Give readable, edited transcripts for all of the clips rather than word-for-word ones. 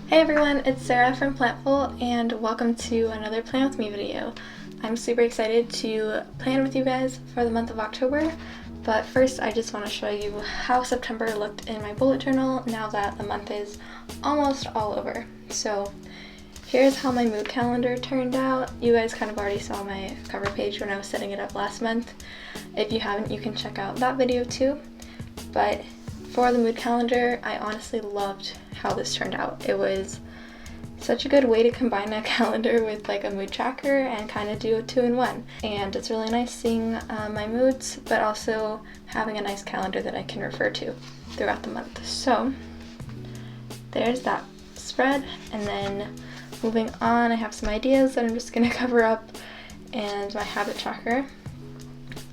Hey everyone, it's Sarah from Plantful and welcome to another Plan With Me video. I'm super excited to plan with you guys for the month of October, but first I just want to show you how September looked in my bullet journal now that the month is almost all over. So here's how my mood calendar turned out. You guys kind of already saw my cover page when I was setting it up last month. If you haven't, you can check out that video too. But for the mood calendar, I honestly loved how this turned out. It was such a good way to combine a calendar with like a mood tracker and kind of do a two-in-one. And it's really nice seeing my moods, but also having a nice calendar that I can refer to throughout the month. So there's that spread, and then moving on, I have some ideas that I'm just gonna cover up, and my habit tracker.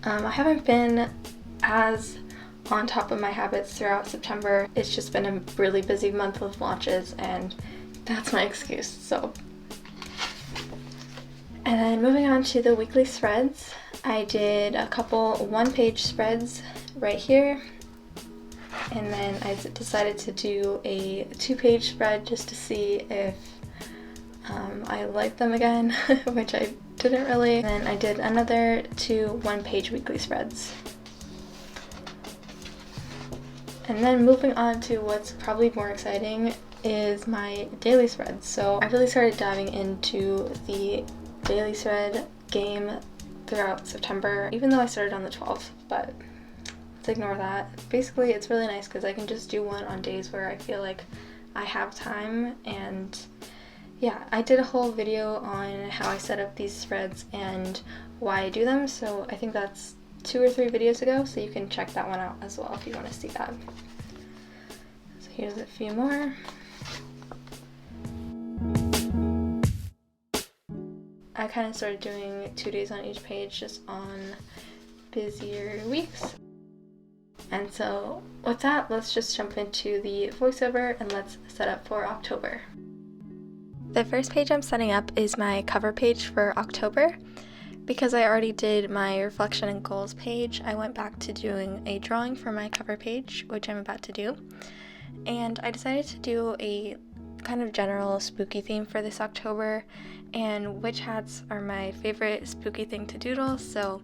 I haven't been as on top of my habits throughout September. It's just been a really busy month with launches, and that's my excuse. So, and then moving on to the weekly spreads, I did a couple one-page spreads right here, and then I decided to do a two-page spread just to see if I liked them again, which I didn't really. And then I did another two one-page weekly spreads. And then moving on to what's probably more exciting is my daily spreads. So I really started diving into the daily spread game throughout September, even though I started on the 12th, but let's ignore that. Basically, it's really nice because I can just do one on days where I feel like I have time. And yeah, I did a whole video on how I set up these spreads and why I do them, so I think that's 2 or 3 videos ago, so you can check that one out as well if you want to see that. So here's a few more. I kind of started doing 2 days on each page just on busier weeks. And so with that, let's just jump into the voiceover and let's set up for October. The first page I'm setting up is my cover page for October. Because I already did my reflection and goals page, I went back to doing a drawing for my cover page, which I'm about to do. And I decided to do a kind of general spooky theme for this October, and witch hats are my favorite spooky thing to doodle, so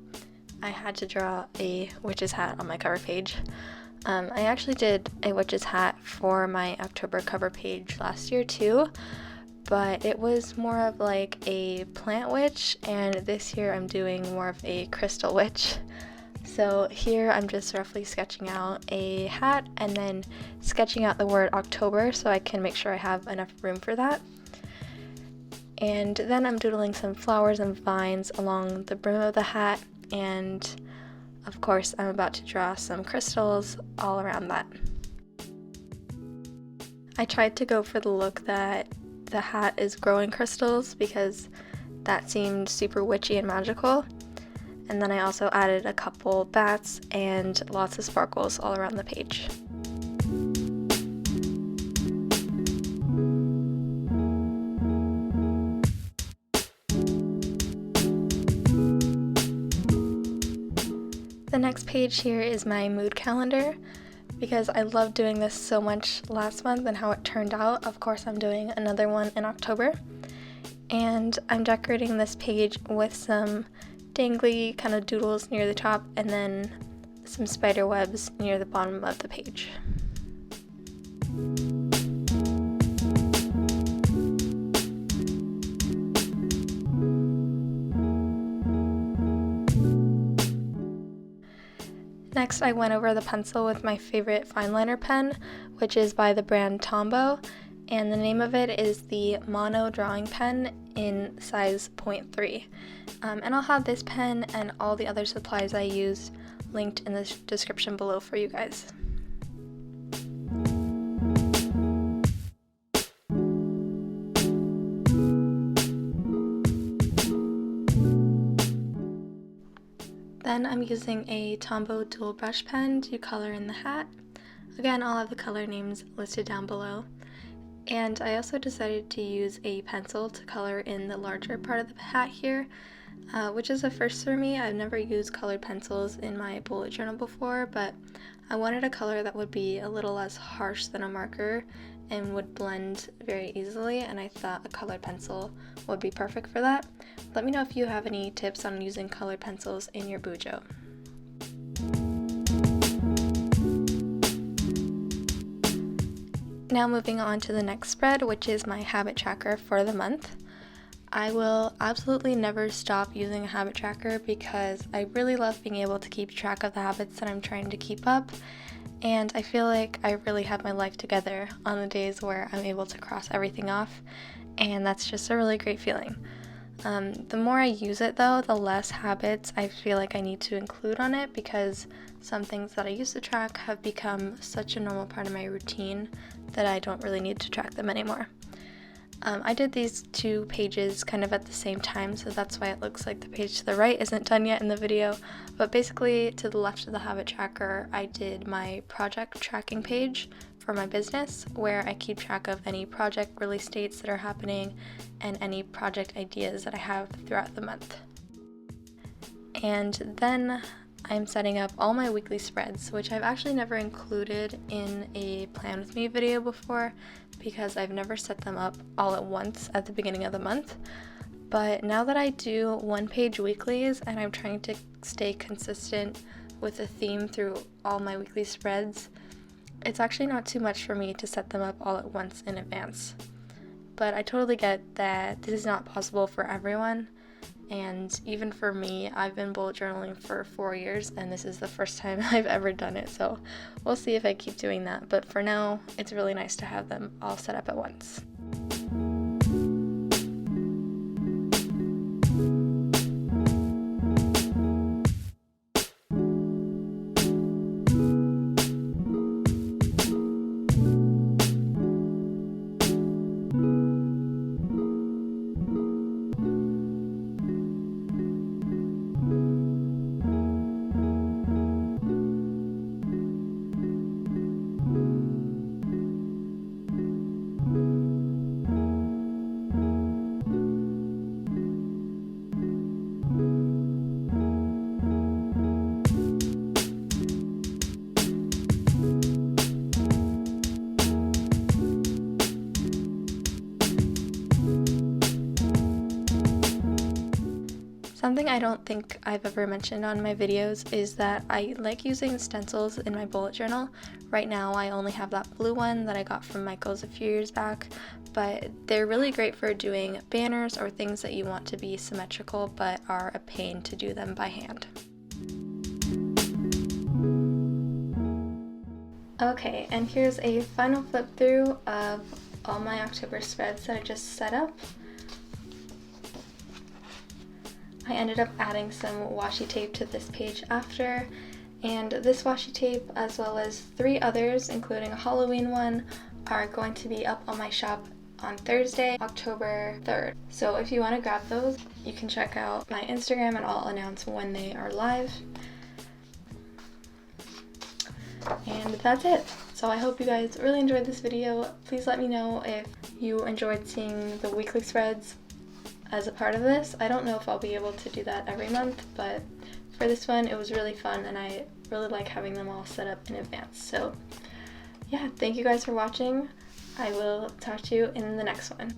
I had to draw a witch's hat on my cover page. I actually did a witch's hat for my October cover page last year too, but it was more of like a plant witch, and this year I'm doing more of a crystal witch. So here I'm just roughly sketching out a hat and then sketching out the word October so I can make sure I have enough room for that. And then I'm doodling some flowers and vines along the brim of the hat, and of course I'm about to draw some crystals all around that. I tried to go for the look that the hat is growing crystals because that seemed super witchy and magical. And then I also added a couple bats and lots of sparkles all around the page. The next page here is my mood calendar. Because I loved doing this so much last month and how it turned out, of course I'm doing another one in October. And I'm decorating this page with some dangly kind of doodles near the top and then some spider webs near the bottom of the page. Next, I went over the pencil with my favorite fine liner pen, which is by the brand Tombow, and the name of it is the Mono Drawing Pen in size 0.3. And I'll have this pen and all the other supplies I used linked in the description below for you guys. Then I'm using a Tombow dual brush pen to color in the hat. Again, I'll have the color names listed down below. And I also decided to use a pencil to color in the larger part of the hat here, which is a first for me. I've never used colored pencils in my bullet journal before, but I wanted a color that would be a little less harsh than a marker and would blend very easily, and I thought a colored pencil would be perfect for that. Let me know if you have any tips on using colored pencils in your bujo. Now moving on to the next spread, which is my habit tracker for the month. I will absolutely never stop using a habit tracker because I really love being able to keep track of the habits that I'm trying to keep up, and I feel like I really have my life together on the days where I'm able to cross everything off, and that's just a really great feeling. The more I use it though, the less habits I feel like I need to include on it, because some things that I used to track have become such a normal part of my routine that I don't really need to track them anymore. I did these 2 pages kind of at the same time, so that's why it looks like the page to the right isn't done yet in the video, but basically to the left of the habit tracker I did my project tracking page for my business, where I keep track of any project release dates that are happening and any project ideas that I have throughout the month. And then I'm setting up all my weekly spreads, which I've actually never included in a plan with me video before because I've never set them up all at once at the beginning of the month. But now that I do 1-page weeklies and I'm trying to stay consistent with a theme through all my weekly spreads, it's actually not too much for me to set them up all at once in advance. But I totally get that this is not possible for everyone. And even for me, I've been bullet journaling for 4 years and this is the first time I've ever done it, so we'll see if I keep doing that. But for now, it's really nice to have them all set up at once. Something I don't think I've ever mentioned on my videos is that I like using stencils in my bullet journal. Right now I only have that blue one that I got from Michael's a few years back, but they're really great for doing banners or things that you want to be symmetrical but are a pain to do them by hand. Okay, and here's a final flip through of all my October spreads that I just set up. I ended up adding some washi tape to this page after, and this washi tape, as well as 3 others, including a Halloween one, are going to be up on my shop on Thursday, October 3rd. So if you want to grab those, you can check out my Instagram and I'll announce when they are live. And that's it. So I hope you guys really enjoyed this video. Please let me know if you enjoyed seeing the weekly spreads as a part of this. I don't know if I'll be able to do that every month, but for this one it was really fun and I really like having them all set up in advance. So yeah, thank you guys for watching. I will talk to you in the next one.